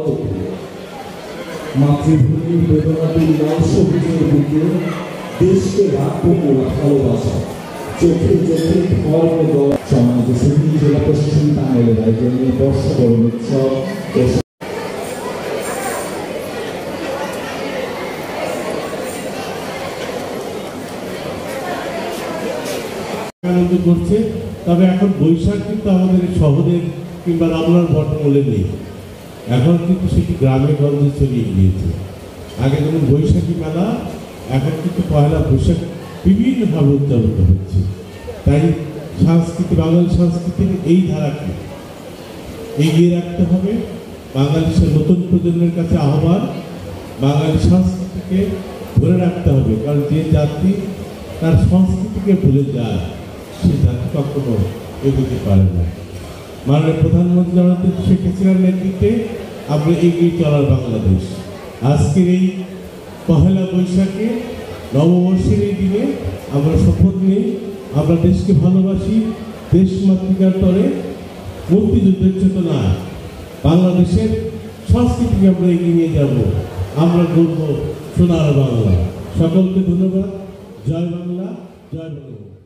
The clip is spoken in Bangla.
থেকে মাতৃভূমির বেদনাতুল লাল সবুজের বুকে দেশকে রাখবো ভালোবাসা চোখে চোখে ধর্ম সমাজ সুধী জেলা প্রশাসন টাঙ্গাইলের আয়োজনে বর্ষবরণ উৎসব আনন্দ করছে। তবে এখন বৈশাখ কিন্তু আমাদের শহরের কিংবা রামলার বটমূলে নেই, এখন কিন্তু সেটি গ্রামে গঞ্জে ছড়িয়ে গিয়েছে। আগে যেমন বৈশাখী মেলা, এখন কিন্তু পয়লা বৈশাখ বিভিন্নভাবে উদযাপিত হচ্ছে। তাই সংস্কৃতি, বাঙালি সংস্কৃতির এই ধারাকে এগিয়ে রাখতে হবে। বাঙালির নতুন প্রজন্মের কাছে আহ্বান, বাঙালি সংস্কৃতিকে ধরে রাখতে হবে, কারণ যে জাতি তার সংস্কৃতিকে ভুলে যায় সে জাতি কখনো এগোতে পারে না। মাননীয় প্রধানমন্ত্রী জননেত্রী শেখ হাসিনার নেতৃত্বে আমরা এগিয়ে চলার বাংলাদেশ। আজকের এই পহেলা বৈশাখে নববর্ষের এই দিনে আমরা শপথ নিই, আমরা দেশকে ভালোবাসি, দেশ মাতৃকার তরে মুক্তিযুদ্ধের চেতনা, বাংলাদেশের সংস্কৃতিকে আমরা এগিয়ে নিয়ে যাব। আমরা গর্ব সোনার বাংলা। সকলকে ধন্যবাদ। জয় বাংলা, জয় বাংলা।